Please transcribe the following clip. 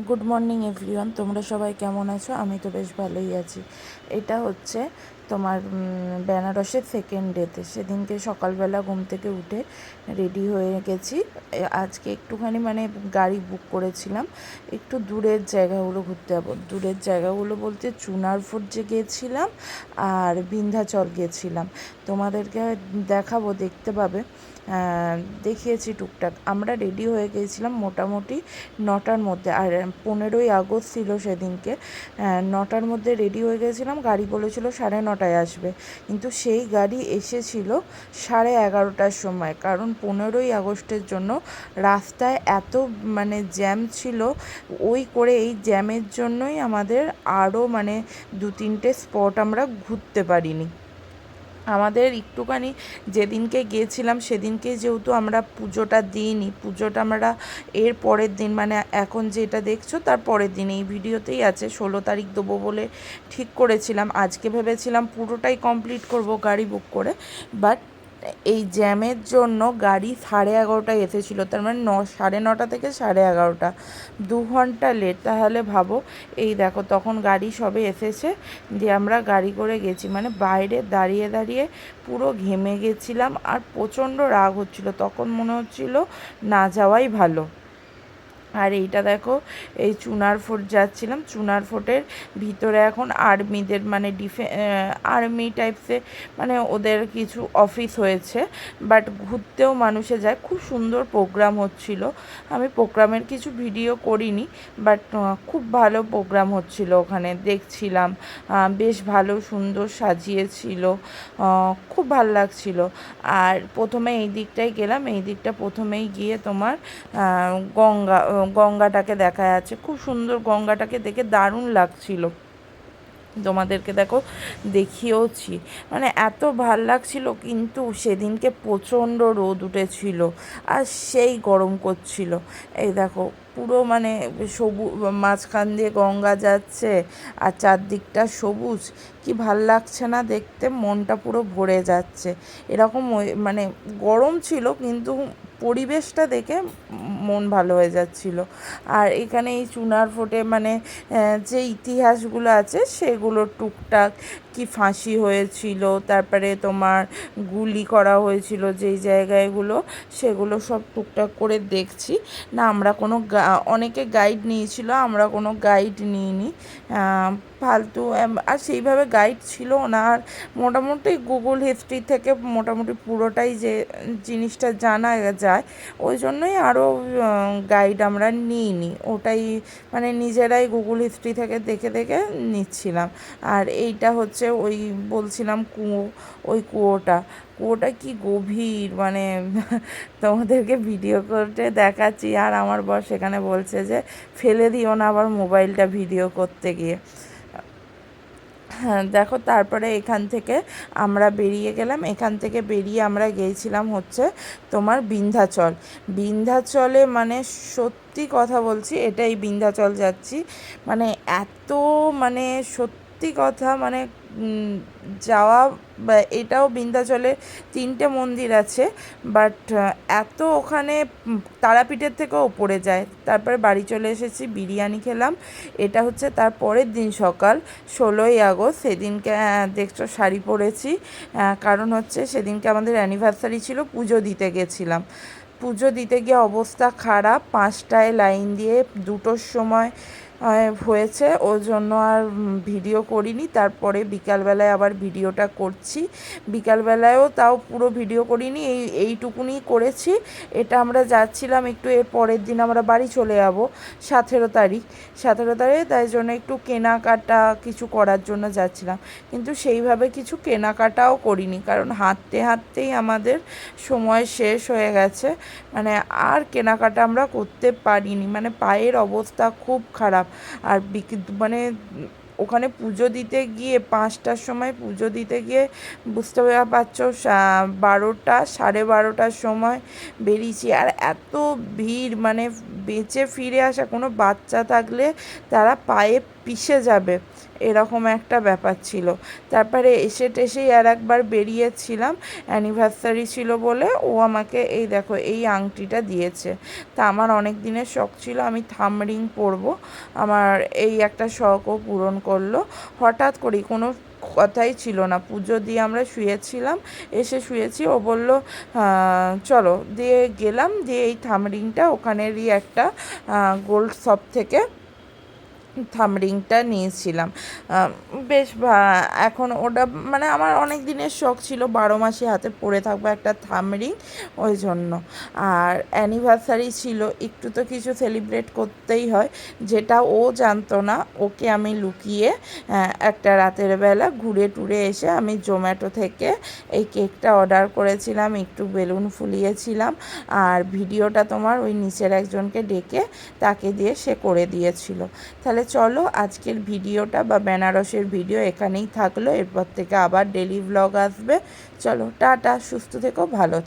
Good morning everyone, তোমরা সবাই কেমন আছো? আমি তো বেশ ভালোই আছি। এটা হচ্ছে তোমার বেনারসের সেকেন্ড ডেতে। সেদিনকে সকালবেলা ঘুম থেকে উঠে রেডি হয়ে গেছি। আজকে একটুখানি গাড়ি বুক করেছিলাম, একটু দূরের জায়গাগুলো ঘুরতে যাবো। দূরের জায়গাগুলো বলতে চুনার ফোর্ট যে গিয়েছিলাম আর বিন্ধ্যাচল গিয়েছিলাম। তোমাদেরকে দেখাবো, দেখতে পাবে। দেখিয়েছি টুকটাক। আমরা রেডি হয়ে গিয়েছিলাম মোটামুটি 9টার মধ্যে, আর 15ই আগস্ট ছিল সেদিনকে। 9টার মধ্যে রেডি হয়ে গেছিলাম। গাড়ি বলেছিল 9:30টায় আসবে, কিন্তু সেই গাড়ি এসেছিল 11:30টার সময়। কারণ 15ই আগস্টের জন্য রাস্তায় এত জ্যাম ছিল। এই জ্যামের জন্যই আমাদের আরও 2-3টে স্পট আমরা ঘুরতে পারিনি। আমাদের একটুখানি যেদিনকে গিয়েছিলাম সেদিনকে যেহেতু আমরা পুজোটা দিইনি, পুজোটা আমরা এর পরের দিন এখন যেটা দেখছো তার পরের দিন, এই ভিডিওতেই আছে, 16 তারিখ দেবো বলে ঠিক করেছিলাম। আজকে ভেবেছিলাম পুরোটাই কমপ্লিট করব গাড়ি বুক করে, বাট এই জ্যামের জন্য গাড়ি 11:30টায় এসেছিলো। তার মানে 9:30 থেকে 11:30, 2 ঘন্টা লেট। তাহলে ভাবো, এই দেখো তখন গাড়ি সবে এসেছে, দিয়ে আমরা গাড়ি করে গেছি। বাইরে দাঁড়িয়ে দাঁড়িয়ে পুরো ঘেমে গেছিলাম, আর প্রচণ্ড রাগ হচ্ছিলো। তখন মনে হচ্ছিলো না যাওয়াই ভালো। আর এইটা দেখো, এই চুনার ফোর্ট যাচ্ছিলাম। চুনার ফোর্টের ভিতরে এখন আর্মিদের আর্মি টাইপসে ওদের কিছু অফিস হয়েছে, বাট ঘুরতেও মানুষে যায়। খুব সুন্দর প্রোগ্রাম হচ্ছিল। আমি প্রোগ্রামের কিছু ভিডিও করিনি, বাট খুব ভালো প্রোগ্রাম হচ্ছিল ওখানে, দেখছিলাম। বেশ ভালো সুন্দর সাজিয়েছিল, খুব ভালো লাগছিল। আর প্রথমে এই দিকটায় গেলাম। এই দিকটা প্রথমেই গিয়ে তোমার গঙ্গাটাকে দেখা যাচ্ছে, খুব সুন্দর। গঙ্গাটাকে দেখে দারুণ লাগছিল। তোমাদেরকে দেখো দেখিয়েওছি, এত ভাল লাগছিল। কিন্তু সেদিনকে প্রচণ্ড রোদ উঠেছিল আর সেই গরম করছিল। এই দেখো পুরো সবুজ, মাঝখান দিয়ে গঙ্গা যাচ্ছে আর চারদিকটা সবুজ। কি ভাল লাগছে না দেখতে, মনটা পুরো ভরে যাচ্ছে। এরকম গরম ছিল, কিন্তু পরিবেশটা দেখে মন ভালো হয়ে যাচ্ছিল। আর এখানে এই চুনার ফোর্টে যে ইতিহাসগুলো আছে সেগুলো টুকটাক, কি ফাঁসি হয়েছিল, তারপরে তোমার গুলি করা হয়েছিল যেই জায়গাগুলো, সেগুলো সব টুকটাক করে দেখছি। না, আমরা কোনো অনেকে গাইড নিয়েছিল, আমরা কোনো গাইড নিইনি, ফালতু। আর সেইভাবে গাইড ছিল না। আর মোটামুটি গুগল হিস্ট্রি থেকে মোটামুটি পুরোটাই যে জিনিসটা জানা যায়, ওই জন্যই আরও গাইড আমরা নিইনি। ওটাই নিজেরাই গুগল হিস্ট্রি থেকে দেখে দেখে নিচ্ছিলাম। আর এইটা হচ্ছে ওই বলছিলাম কুয়ো, ওই কুয়োটা কি গভীর, তোমাদেরকে ভিডিও করতে দেখাচ্ছি। আর আমার বর সেখানে বলছে যে ফেলে দিও না আবার মোবাইলটা ভিডিও করতে গিয়ে। হ্যাঁ দেখো, তারপরে এখান থেকে আমরা বেরিয়ে গেলাম। এখান থেকে বেরিয়ে আমরা গিয়েছিলাম হচ্ছে তোমার বিন্ধ্যাচলে। সত্যি কথা বলছি, এটাই বিন্ধ্যাচল যাচ্ছি। এত সত্যি কথা যাওয়া, এটাও বিন্ধ্যাচলে 3টে মন্দির আছে, বাট এত ওখানে তারাপীঠের থেকেও ওপরে যায়। তারপরে বাড়ি চলে এসেছি, বিরিয়ানি খেলাম। এটা হচ্ছে তার পরের দিন সকাল, 16ই আগস্ট। সেদিনকে দেখছো শাড়ি পরেছি, কারণ হচ্ছে সেদিনকে আমাদের অ্যানিভার্সারি ছিল, পুজো দিতে গেছিলাম। পুজো দিতে গিয়ে অবস্থা খারাপ, 5টায় লাইন দিয়ে 2টোর সময় হয়েছে, ওই জন্য আর ভিডিও করিনি। তারপরে বিকালবেলায় আবার ভিডিওটা করছি। বিকালবেলায়ও তাও পুরো ভিডিও করিনি, এইটুকুনি করেছি। এটা আমরা যাচ্ছিলাম একটু, এর পরের দিন আমরা বাড়ি চলে যাবো, 17 তারিখ। তাই জন্য একটু কেনাকাটা কিছু করার জন্য যাচ্ছিলাম, কিন্তু সেইভাবে কিছু কেনাকাটাও করিনি, কারণ হাঁটতে হাঁটতেই আমাদের সময় শেষ হয়ে গেছে। আর কেনাকাটা আমরা করতে পারিনি, পায়ের অবস্থা খুব খারাপ। আর ওখানে পুজো দিতে গিয়ে 5টার সময় পুজো দিতে গিয়ে বুঝতে পারছো 12টা, 12:30টার সময় বেরিয়েছি। আর এত ভিড়, বেঁচে ফিরে আসা, কোনো বাচ্চা থাকলে তারা পায়ে পিষে যাবে, এরকম একটা ব্যাপার ছিল। তারপরে এসে টেসেই আর একবার বেরিয়েছিলাম, অ্যানিভার্সারি ছিল বলে ও আমাকে এই দেখো এই আংটিটা দিয়েছে। তা আমার অনেক দিনের শখ ছিল আমি থাম রিং পরবো, আমার এই একটা শখও পূরণ করলো। হঠাৎ করেই কোনো কথাই ছিল না, পুজো দিয়ে আমরা শুয়েছিলাম, এসে শুয়েছি, ও বলল চলো, দিয়ে গেলাম, দিয়ে এই থাম রিংটা ওখানেরই একটা গোল্ড শপ থেকে থাম রিংটা নিয়েছিলাম। বেশ এখন ওটা মানে আমার অনেক দিনের শখ ছিল 12 মাসে হাতে পরে থাকবো একটা থাম রিং, ওই জন্য। আর অ্যানিভার্সারি ছিল, একটু তো কিছু সেলিব্রেট করতেই হয়, যেটা ও জানতো না, ওকে আমি লুকিয়ে একটা রাতের বেলা ঘুরে টুরে এসে আমি জোম্যাটো থেকে এই কেকটা অর্ডার করেছিলাম, একটু বেলুন ফুলিয়েছিলাম, আর ভিডিওটা তোমার ওই নিচের একজনকে ডেকে তাকে দিয়ে সে করে দিয়েছিল। তাহলে চলো আজকের ভিডিওটা বা বেনারসের ভিডিও এখানেই থাকলো, এরপর থেকে আবার ডেলি ভ্লগ আসবে। চলো টাটা, সুস্থ থেকো, ভালো থেকো।